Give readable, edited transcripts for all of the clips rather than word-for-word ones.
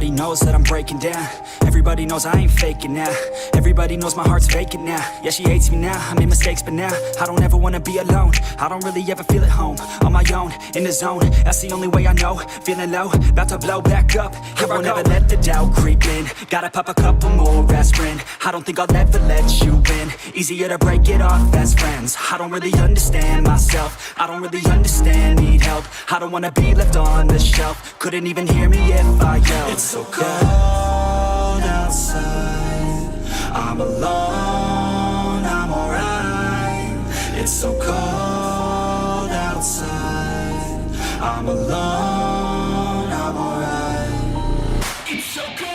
Everybody knows that I'm breaking down. Everybody knows I ain't faking now. Everybody knows my heart's vacant now. Yeah, she hates me now, I made mistakes, but now I don't ever wanna be alone. I don't really ever feel at home. On my own, in the zone, that's the only way I know. Feeling low, about to blow back up. I won't ever let the doubt creep in. Gotta pop a couple more aspirin. I don't think I'll ever let you in. Easier to break it off best friends. I don't really understand myself. I don't really understand, need help. I don't wanna be left on the shelf. Couldn't even hear me if I yelled. It's so cold outside, I'm alone, I'm alright. It's so cold outside, I'm alone, I'm alright. It's so cold.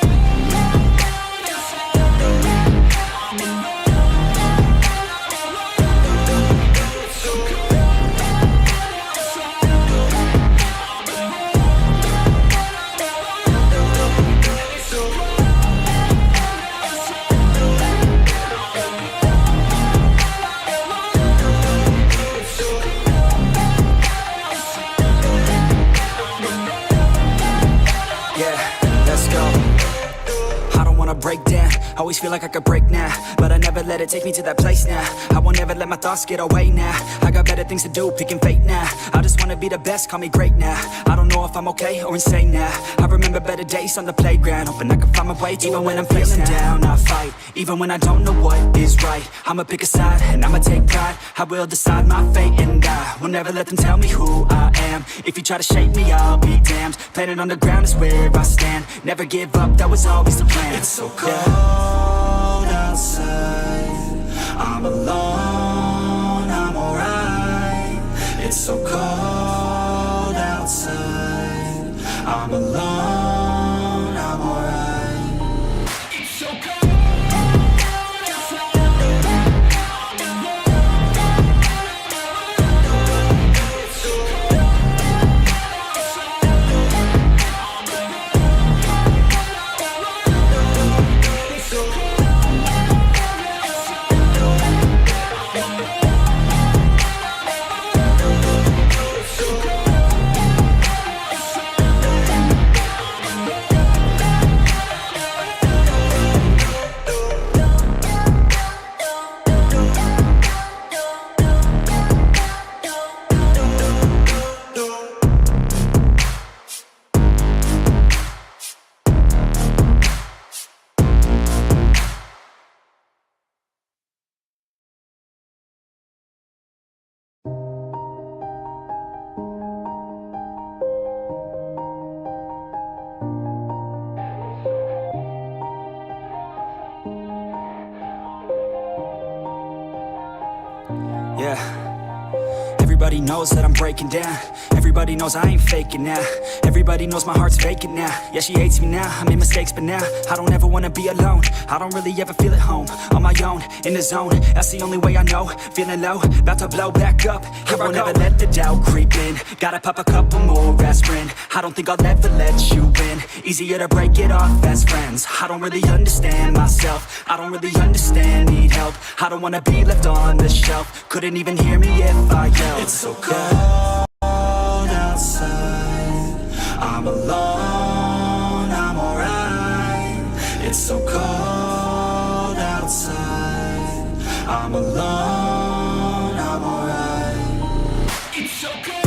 Break down, always feel like I could break now, but I never let it take me to that place now. I won't ever let my thoughts get away now. I got better things to do, picking fate now. I just wanna be the best, call me great now. I don't know if I'm okay or insane now. I remember better days on the playground, hoping I can find my way to even when I'm feeling down. I fight, even when I don't know what is right. I'ma pick a side, and I'ma take pride. I will decide my fate, and I will never let them tell me who I am. If you try to shake me, I'll be damned. Planet on the ground is where I stand. Never give up, that was always the plan. It's so cold outside, I'm alone, I'm alright. It's so cold outside, I'm alone, I'm alright. It's so cold. Everybody knows that I'm breaking down. Everybody knows I ain't faking now. Everybody knows my heart's vacant now. Yeah, she hates me now, I made mistakes, but now I don't ever wanna be alone. I don't really ever feel at home. On my own, in the zone, that's the only way I know. Feeling low, about to blow back up. I won't ever let the doubt creep in. Gotta pop a couple more aspirin. I don't think I'll ever let you in. Easier to break it off best friends. I don't really understand myself. I don't really understand, need help. I don't wanna be left on the shelf. Couldn't even hear me if I yelled. It's so cold outside, I'm alone, I'm alright. It's so cold outside, I'm alone, I'm alright. It's so cold.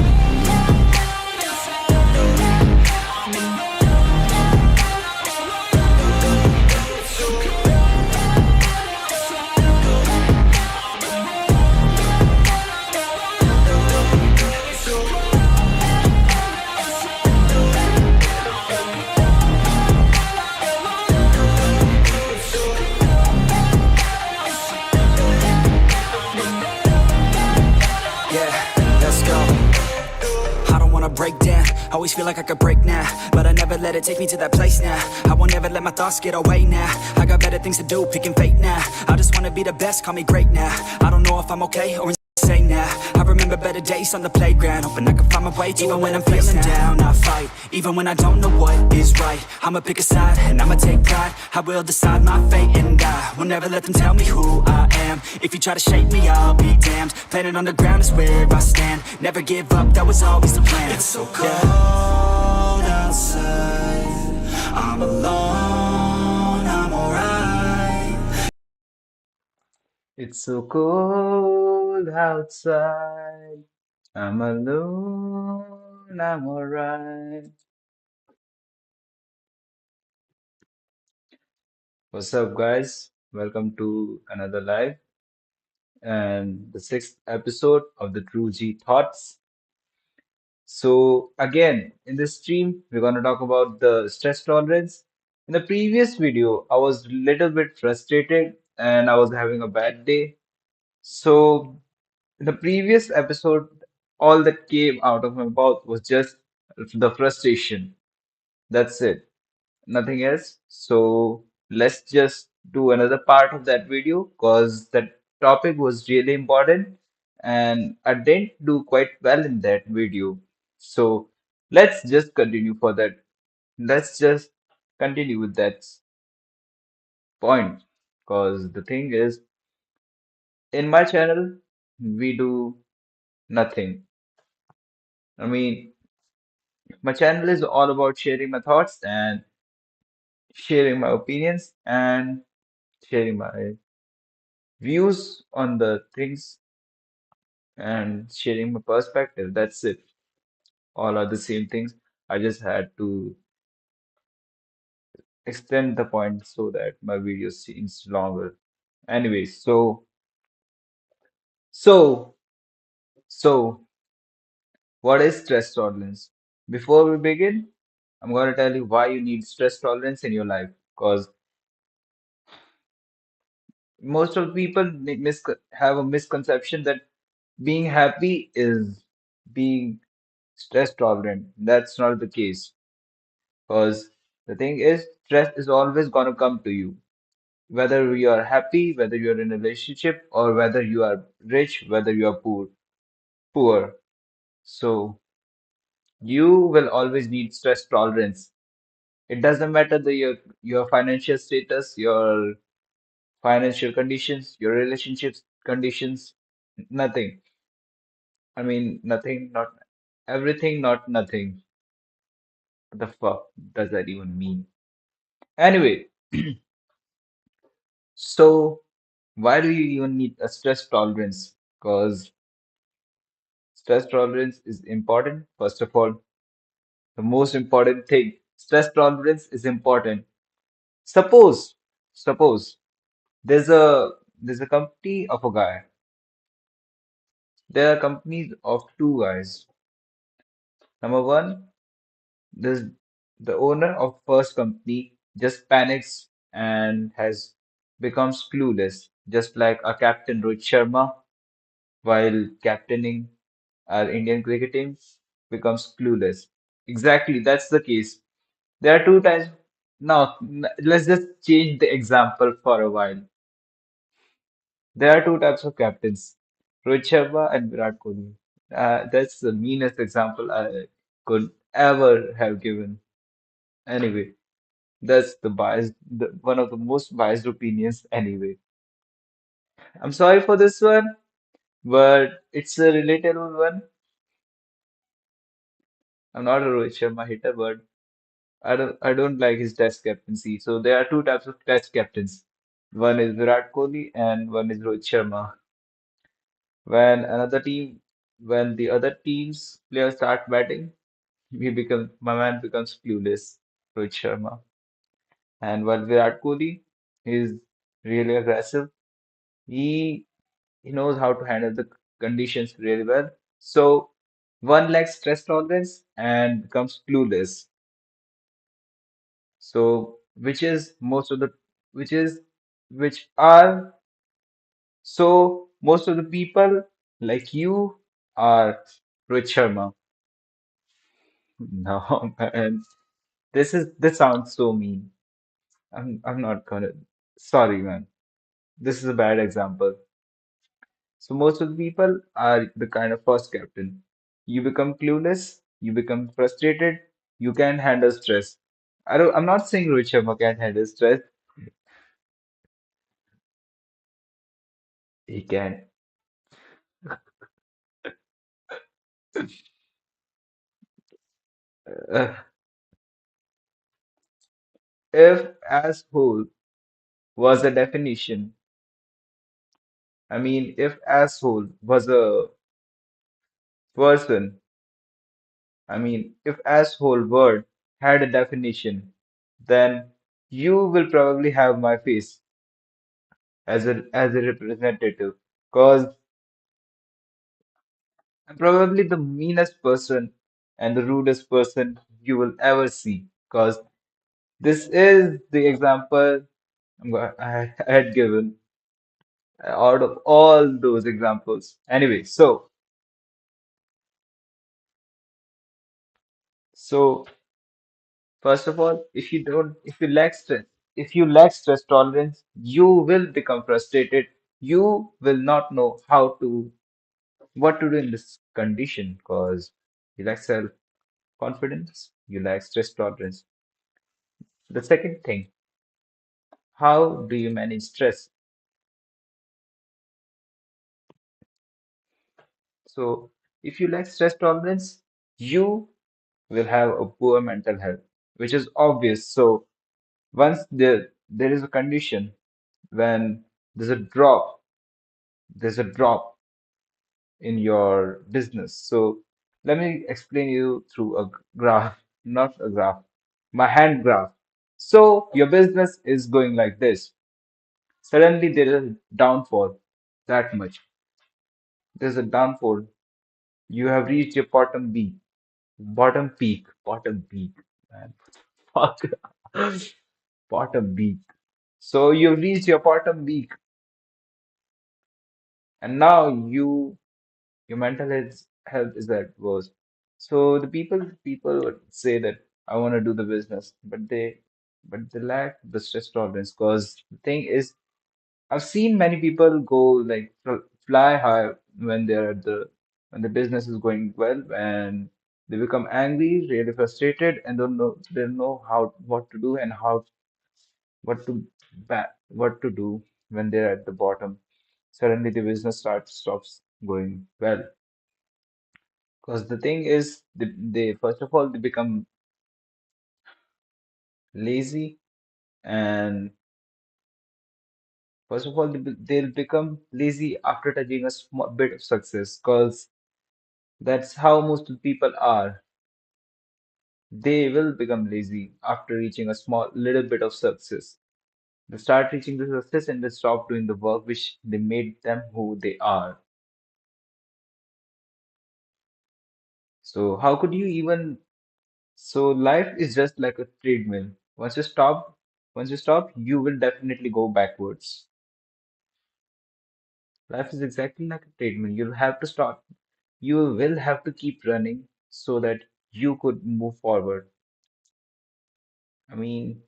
Break down, always feel like I could break now, but I never let it take me to that place now. I won't ever let my thoughts get away now. I got better things to do, picking fate now. I just wanna be the best, call me great now. I don't know if I'm okay or insane now. I remember better days on the playground, hoping I can find my way to even when I'm feeling down. I fight, even when I don't know what is right. I'ma pick a side, and I'ma take pride. I will decide my fate, and I will never let them tell me who I am. If you try to shake me, I'll be damned. Planet on the ground is where I stand. Never give up, that was always the plan. It's so cold outside, I'm I'm alone, I'm alright. It's so cold outside. I'm alone, I'm alright. What's up, guys? Welcome to another live and the sixth episode of the True G Thoughts. So, again, in this stream, we're going to talk about the stress tolerance. In the previous video, I was a little bit frustrated and I was having a bad day. So, in the previous episode, all that came out of my mouth was just the frustration. That's it, nothing else. So let's just do another part of that video because that topic was really important and I didn't do quite well in that video. So let's just continue for that. Let's just continue with that point because the thing is, in my channel, we do nothing. I mean, my channel is all about sharing my thoughts and sharing my opinions and sharing my views on the things and sharing my perspective. That's it. All are the same things. I just had to extend the point so that my video seems longer. Anyways, so, so, what is stress tolerance? Before we begin, I'm going to tell you why you need stress tolerance in your life. Because most of the people have a misconception that being happy is being stress tolerant. That's not the case. Because the thing is, stress is always going to come to you. Whether you are happy, whether you're in a relationship, or whether you are rich, whether you are poor. So you will always need stress tolerance. It doesn't matter your financial status, your financial conditions, your relationships conditions, nothing. I mean, nothing, not everything, not nothing. What the fuck does that even mean? Anyway, so why do you even need a stress tolerance? Because stress tolerance is important. First of all, the most important thing, stress tolerance is important. Suppose, suppose there's a company of a guy. There are companies of two guys. Number one, there's the owner of first company just panics and has becomes clueless, just like a Captain Rohit Sharma while captaining our Indian cricket team becomes clueless. Exactly, that's the case. There are two types. Now, let's just change the example for a while. There are two types of captains, Rohit Sharma and Virat Kohli. That's the meanest example I could ever have given. Anyway, that's one of the most biased opinions anyway. I'm sorry for this one, but it's a relatable one. I'm not a Rohit Sharma hater, but I don't like his test captaincy. So there are two types of test captains. One is Virat Kohli and one is Rohit Sharma. When the other team's players start batting, my man becomes clueless, Rohit Sharma. And while Virat Kohli is really aggressive, he he knows how to handle the conditions really well. So one lacks stress tolerance and becomes clueless. So, which is most of the, which is, which are, so most of the people like you are Rohit Sharma. No, man, this sounds so mean. I'm not gonna, sorry, man. This is a bad example. So most of the people are the kind of first captain. You become clueless, you become frustrated, you can handle stress. I'm not saying Rohit Sharma can't handle stress. He can. Uh, If asshole was a definition, if asshole was a person, if asshole word had a definition, then you will probably have my face as a representative, because I'm probably the meanest person and the rudest person you will ever see. Because this is the example I had given out of all those examples. Anyway, so first of all, if you lack stress tolerance, you will become frustrated. You will not know what to do in this condition, because you lack self-confidence, you lack stress tolerance. The second thing, how do you manage stress? So, if you lack stress tolerance, you will have a poor mental health, which is obvious. So, once there is a condition when there's a drop, there's a drop in your business. So, let me explain you through a graph, not a graph, my hand graph. So, your business is going like this. Suddenly, there is a downfall that much. There's a downfall. You have reached your bottom peak, man. Fuck. Bottom peak. So you've reached your bottom peak, and now your mental health is at worst. So the people would say that I want to do the business, but they lack the stress tolerance. Because the thing is, I've seen many people go like fly high when when the business is going well, and they become angry, really frustrated, and they don't know how what to do and what to what to do when they're at the bottom. Suddenly the business stops going well. Because the thing is, they first of all they become lazy, and first of all they'll become lazy after touching a small bit of success. Because that's how most of the people are. They will become lazy after reaching a small little bit of success. They start reaching the success and they stop doing the work which they made them who they are. So how could you even so life is just like a treadmill. Once you stop, you will definitely go backwards. Life is exactly like a treadmill. You'll have to stop. You will have to keep running so that you could move forward. I mean,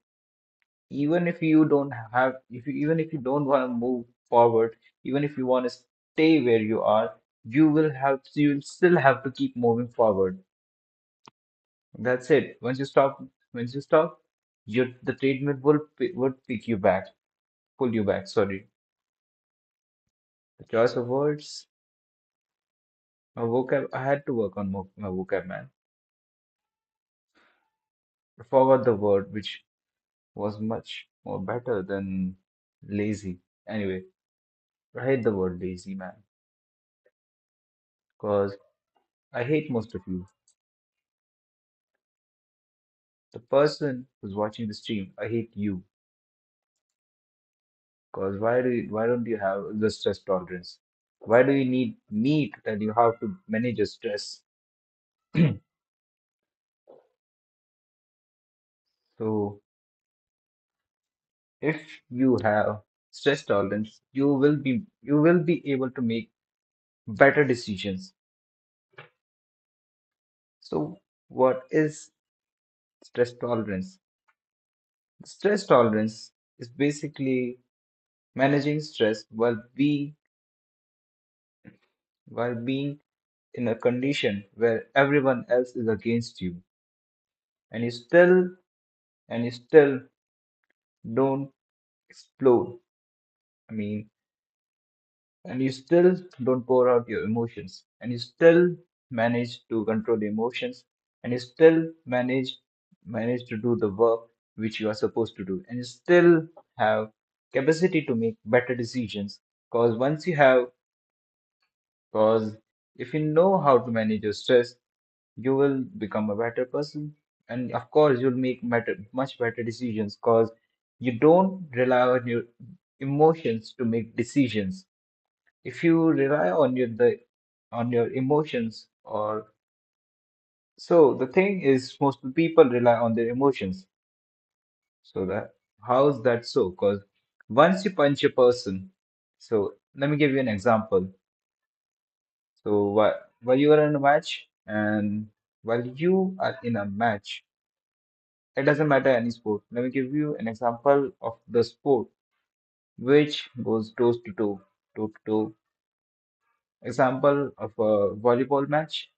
even if you don't want to move forward, even if you want to stay where you are, you'll still have to keep moving forward. That's it. Once you stop, the treadmill would pick you back, pull you back. Sorry. The choice of words, my vocab. I had to work on my vocab, man. I forgot the word, which was much more better than lazy. Anyway, I hate the word lazy, man, because I hate most of you. The person who's watching the stream, I hate you. Because why don't you have the stress tolerance? Why do you need me to tell you how to manage your stress? So if you have stress tolerance, you will be able to make better decisions. So what is stress tolerance? Stress tolerance is basically managing stress while being in a condition where everyone else is against you, and you still don't explode. I mean, and you still don't pour out your emotions, and you still manage to control the emotions, and you still manage to do the work which you are supposed to do, and you still have capacity to make better decisions. Because once you have, because if you know how to manage your stress, you will become a better person, and of course you'll make much better decisions because you don't rely on your emotions to make decisions. If you rely on your emotions, or so the thing is, most people rely on their emotions. So that, how's that so? Because once you punch a person, so let me give you an example. So while you are in a match, and while you are in a match, it doesn't matter any sport. Let me give you an example of the sport which goes toe to toe. Example of a volleyball match,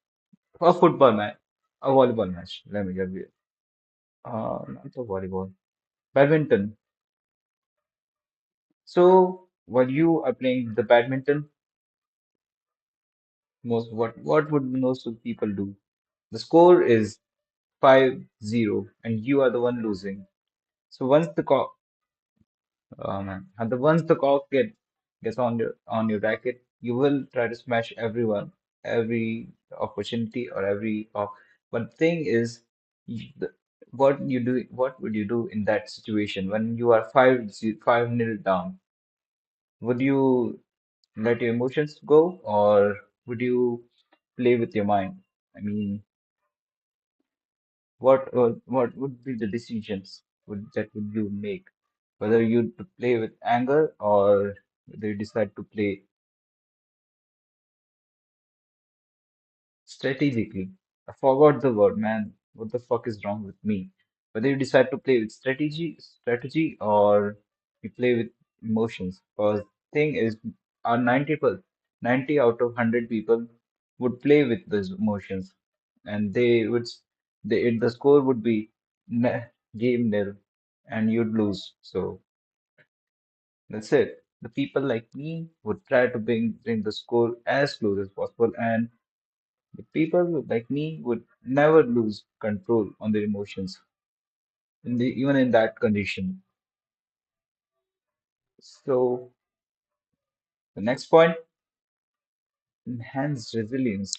a football match, a volleyball match. Let me give you. Not a volleyball, badminton. So while you are playing the badminton, what would most of the people do? The score is 5-0, and you are the one losing. So once the cock, oh man, and the once the cock gets on your racket, you will try to smash everyone, every opportunity or every cock. But the thing is, what would you do in that situation when you are 5-0 down? Would you let your emotions go, or would you play with your mind? I mean, what would be the decisions would you make? Whether you to play with anger, or whether you decide to play strategically. I forgot the word, man. What the fuck is wrong with me? Whether you decide to play with strategy, or you play with emotions. Because thing is, our 90 out of 100 people would play with those emotions, and the score would be game nil, and you'd lose. So that's it. The people like me would try to bring the score as close as possible, and the people like me would never lose control on their emotions, even in that condition. So the next point, enhance resilience.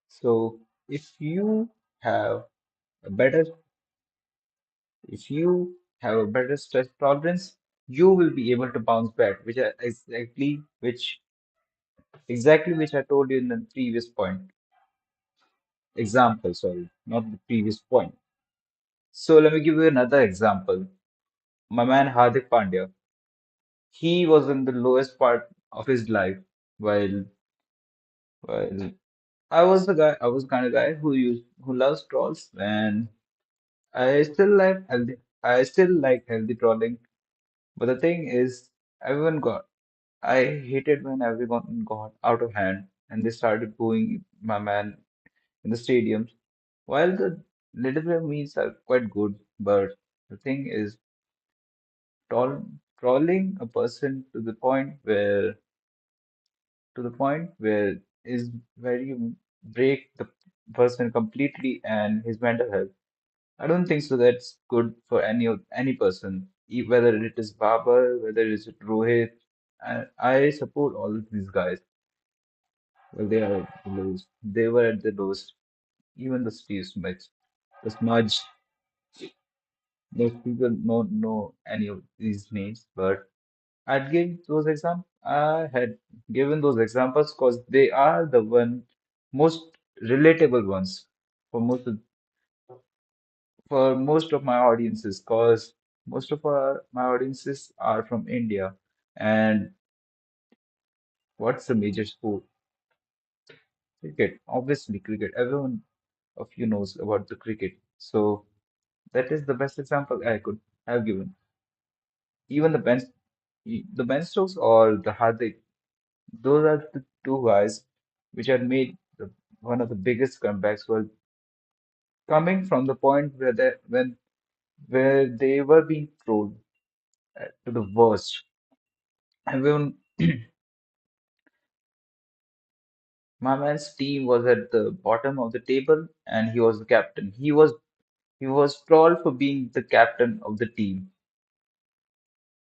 So if you have a better, if you have a better stress tolerance, you will be able to bounce back, which I told you in the previous point. Example, sorry, not the previous point. So let me give you another example. My man Hardik Pandya, he was in the lowest part of his life, while I was the kind of guy who loves trolls, and I still like healthy trolling. But the thing is, everyone got, I hated when everyone got out of hand and they started booing my man in the stadiums. While the little bit of memes are quite good, but the thing is, troll, trolling a person to the point where is where you break the person completely and his mental health. I don't think so. That's good for any person, whether it is Babar, whether it is Rohit. I support all of these guys. Well, they are the lowest. They were at the lowest. Even the Steve Smiths, the Smudge. Those people don't know any of these names, but I'd give those examples. I had given those examples because they are the most relatable ones for most of my audiences. Because most of my audiences are from India, and what's the major sport? Cricket. Obviously, cricket. Everyone of you knows about the cricket. So that is the best example I could have given. Even the Ben Stokes or the Hardik. Those are the two guys which had made one of the biggest comebacks, were coming from the point where they were being trolled to the worst. Everyone My man's team was at the bottom of the table and he was the captain. He was trolled for being the captain of the team.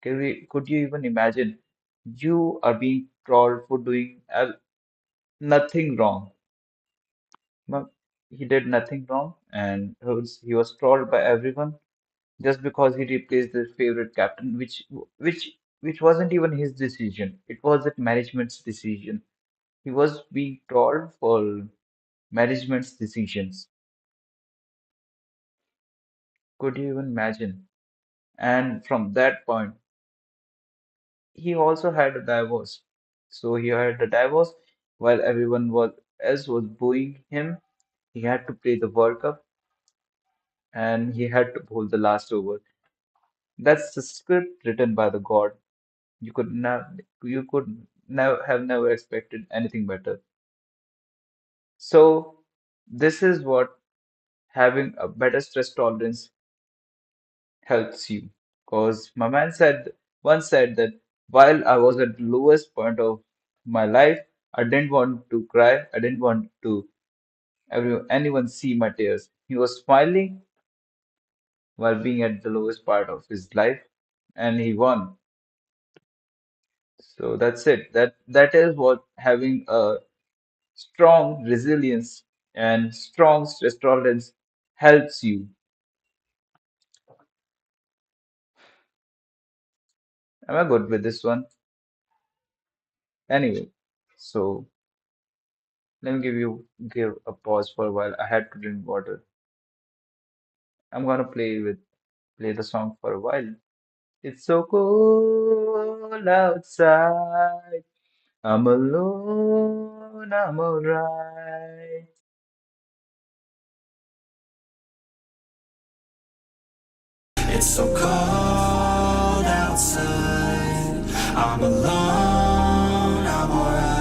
Could you even imagine? You are being trolled for doing nothing wrong. But he did nothing wrong, and he was trolled by everyone just because he replaced their favorite captain, which wasn't even his decision. It was the management's decision. He was being trolled for management's decisions. Could you even imagine? And from that point, he also had a divorce. So he had a divorce while everyone else was booing him. He had to play the World Cup and he had to hold the last over. That's the script written by the God. You could never have expected anything better. So this is what having a better stress tolerance helps you. Because my man once said that while I was at the lowest point of my life, I didn't want to cry. I didn't want to anyone see my tears. He was smiling while being at the lowest part of his life, and he won. So that's it. That is what having a strong resilience and strong stress tolerance helps you. Am I good with this one? Anyway, so let me give a pause for a while. I had to drink water. I'm gonna play the song for a while. It's so cold outside. I'm alone, I'm alright. It's so cold outside. I'm alone, I'm alright.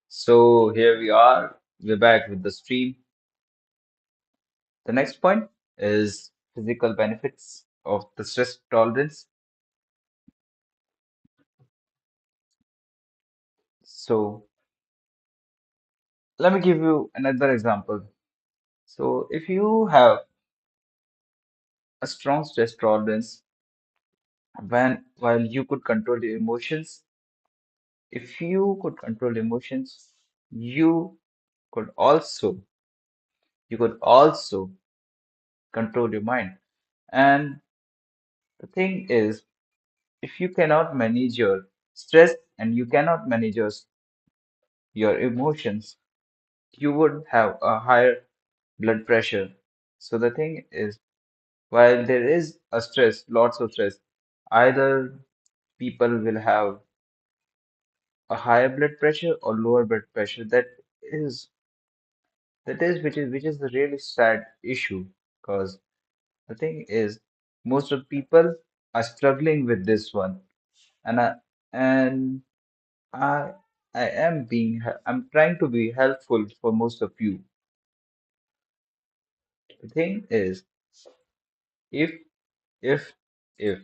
So here we are. We're back with the stream. The next point is physical benefits of the stress tolerance. So let me give you another example. So if you have a strong stress tolerance while you could control your emotions, if you could control emotions, you could also you could also control your mind. And the thing is, if you cannot manage your stress and you cannot manage your emotions, you would have a higher blood pressure. So the thing is, while there is a stress, lots of stress, either people will have a higher blood pressure or lower blood pressure. Is which is the really sad issue because the thing is most of people are struggling with this one and and I I'm trying to be helpful for most of you. The thing is if if if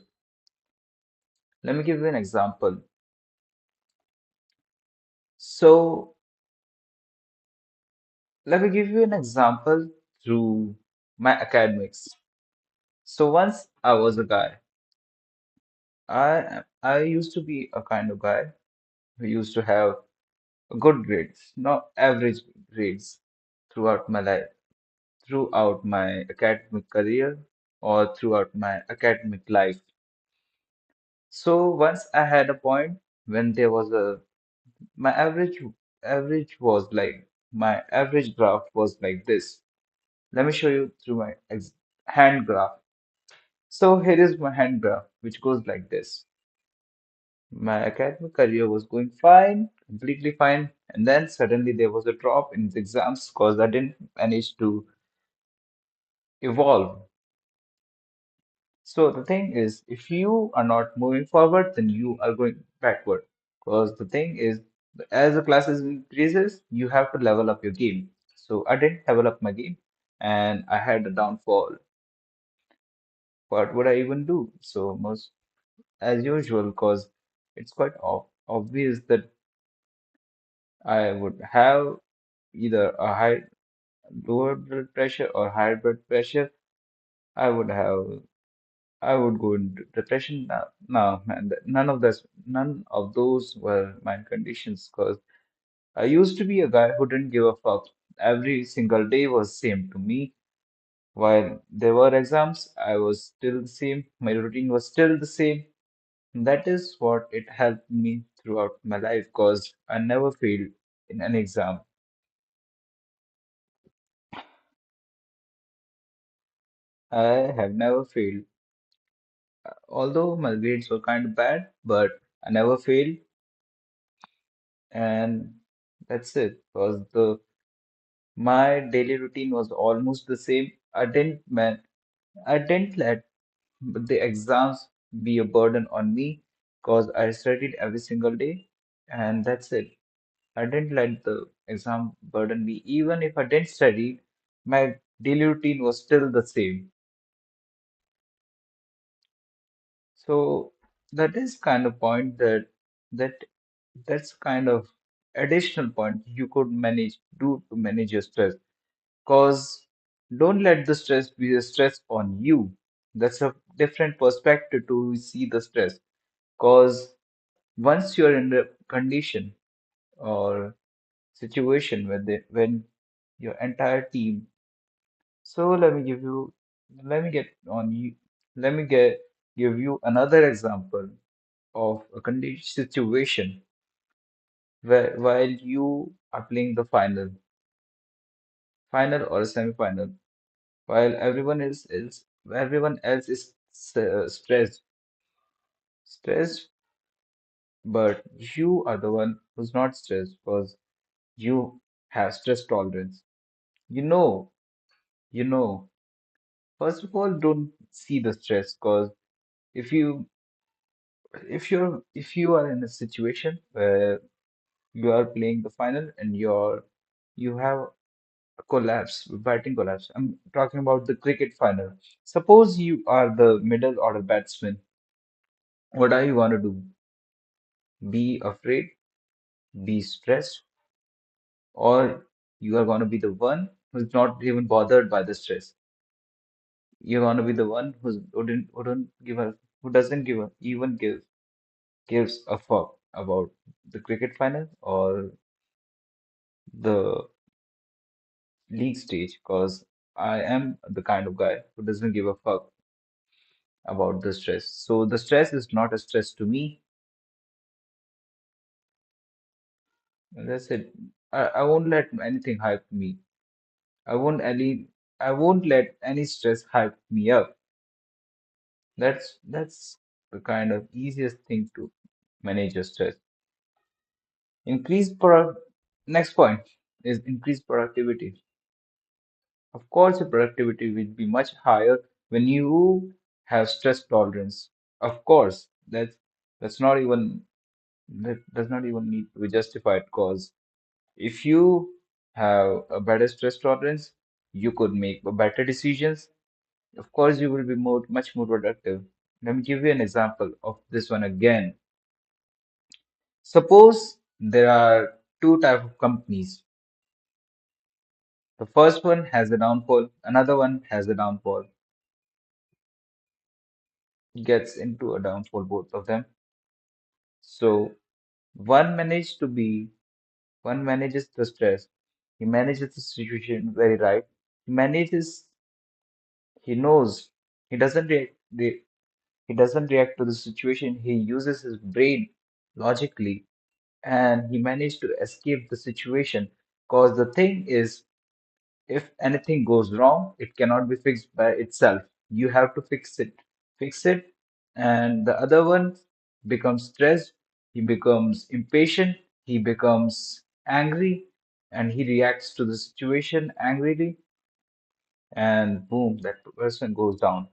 let me give you an example. So let me give you an example through my academics. So once I was a guy. I used to be a kind of guy who used to have good grades, not average grades throughout my life, throughout my academic career. or throughout my academic life. So once I had a point when there was a my average was like my average graph was like this. Let me show you through my hand graph. So here is my hand graph, which goes like this. My academic career was going fine, completely fine, and then suddenly there was a drop in the exams because I didn't manage to evolve. So the thing is, if you are not moving forward, then you are going backward. Because the thing is, as the classes increases, you have to level up your game. So I didn't level up my game, and I had a downfall. What would I even do? So most as usual, because it's quite obvious that I would have either a high lower blood pressure or higher blood pressure. I would have I would go into depression now. No, man, none of those were my conditions because I used to be a guy who didn't give a fuck. Every single day was same to me. While there were exams, I was still the same. My routine was still the same. That is what it helped me throughout my life because I never failed in an exam. I have never failed. Although my grades were kind of bad, but I never failed, and that's it. Because the my daily routine was almost the same. I didn't let the exams be a burden on me because I studied every single day, and that's it. I didn't let the exam burden me. Even if I didn't study, my daily routine was still the same. So that is kind of point that that's kind of additional point you could do to manage your stress. Cause don't let the stress be a stress on you. That's a different perspective to see the stress. Cause once you're in the condition or situation when your entire team. So let me get on you, let me get give you another example of a condition situation where while you are playing the final or semi-final, while everyone else is stressed, but you are the one who's not stressed because you have stress tolerance. You know, you know. First of all, don't see the stress because if you if you are in a situation where you are playing the final and you have a collapse, batting collapse. I'm talking about the cricket final. Suppose you are the middle order batsman. What are you gonna do? Be afraid, be stressed, or you are gonna be the one who's not even bothered by the stress. You're gonna be the one who don't give a who doesn't give a even gives a fuck about the cricket final or the league stage because I am the kind of guy who doesn't give a fuck about the stress. So the stress is not a stress to me. That's it. I won't let anything hype me. I won't any I won't let any stress hype me up. That's the kind of easiest thing to manage your stress. Increase product Next point is increase productivity. Of course, your productivity will be much higher when you have stress tolerance. Of course, that's not even that does not even need to be justified because if you have a better stress tolerance, you could make better decisions. Of course, you will be much more productive. Let me give you an example of this one again. Suppose there are two type of companies. The first one has a downfall, another one has a downfall, gets into a downfall, both of them. So one managed to be one manages the stress, he manages the situation very right. He manages, he knows. He doesn't he doesn't react to the situation. He uses his brain logically, and he managed to escape the situation. Because the thing is, if anything goes wrong, it cannot be fixed by itself. You have to fix it, and the other one becomes stressed, he becomes impatient, he becomes angry, and he reacts to the situation angrily, and boom, that person goes down.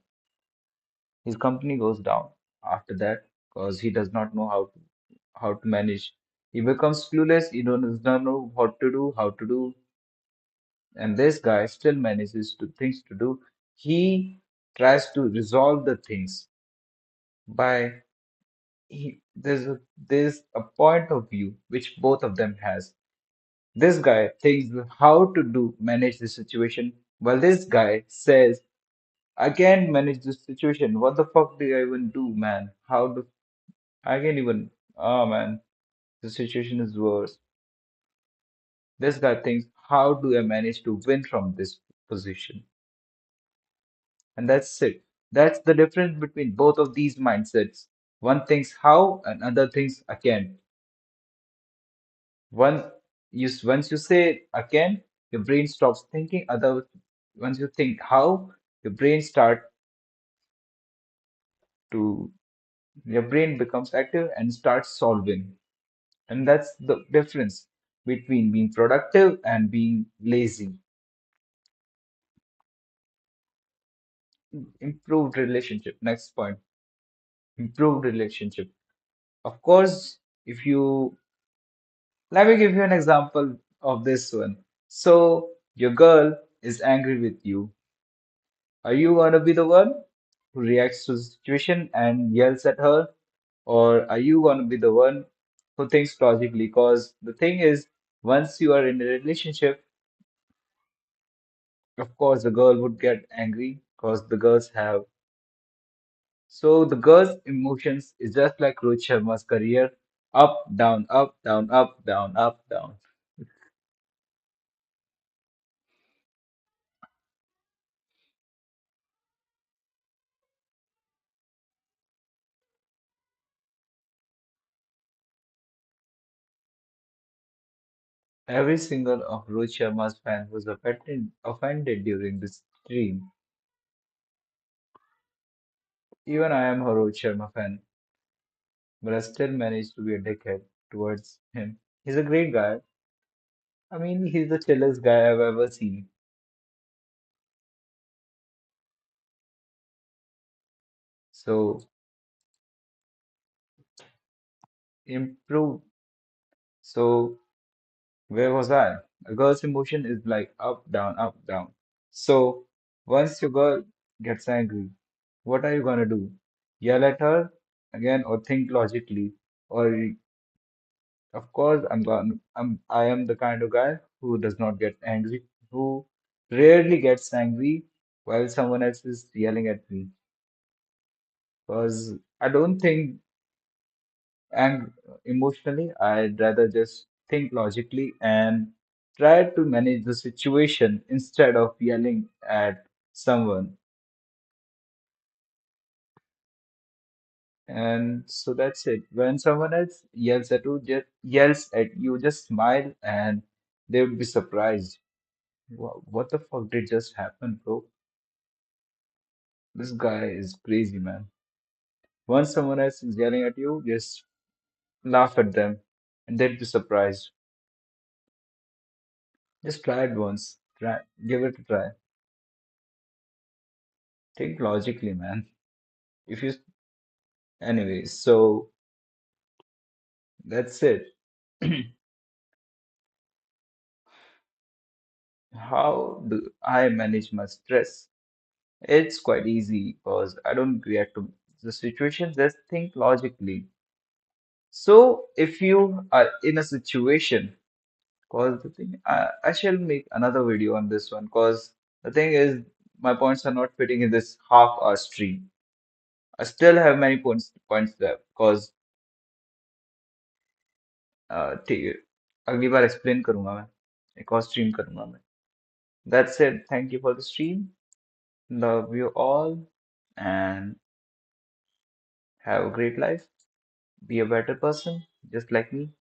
His company goes down after that because he does not know how to manage. He becomes clueless, he does not know what to do, how to do, and this guy still manages to things to do. He tries to resolve the things by there's a point of view which both of them has. This guy thinks how to do manage the situation, while this guy says, I can't manage this situation. What the fuck do I even do, man? How do I can't even oh man, the situation is worse. This guy thinks, how do I manage to win from this position? And that's it. That's the difference between both of these mindsets. One thinks how, and other thinks I can. One once you say I can, your brain stops thinking. Other once you think how, your brain start to your brain becomes active and starts solving. And that's the difference between being productive and being lazy. Improved relationship. Next point. Improved relationship. Of course, if you let me give you an example of this one. So, your girl is angry with you. Are you gonna be the one who reacts to the situation and yells at her? Or are you gonna be the one who thinks logically? Because the thing is, once you are in a relationship, of course, the girl would get angry because the girls have. So, the girl's emotions is just like Rohit Sharma's career up, down, up, down, up, down, up, down. Every single of Rohit Sharma's fans was offended during this stream. Even I am a Rohit Sharma fan, but I still managed to be a dickhead towards him. He's a great guy. I mean, he's the chillest guy I've ever seen. So, improved. So, where was I? A girl's emotion is like up, down, up, down. So, once your girl gets angry, what are you gonna do? Yell at her again or think logically? Or of course, I am the kind of guy who does not get angry, who rarely gets angry while someone else is yelling at me. Because I don't think and emotionally, I'd rather just think logically and try to manage the situation instead of yelling at someone. And so that's it. When someone else yells at you, just smile and they would be surprised. What the fuck did just happen, bro? This guy is crazy, man. Once someone else is yelling at you, just laugh at them and they'll be surprised. Just try it once. Try, give it a try. Think logically, man. If you, anyways, so that's it. How do I manage my stress? It's quite easy because I don't react to the situation, just think logically. So if you are in a situation, cause the thing, I shall make another video on this one, cause the thing is, my points are not fitting in this half-hour stream. I still have many points there, cause ठीक है अगली बार explain करूंगा मैं एक और stream करूंगा मैं That's it. Thank you for the stream. Love you all. and have a great life. Be a better person, just like me.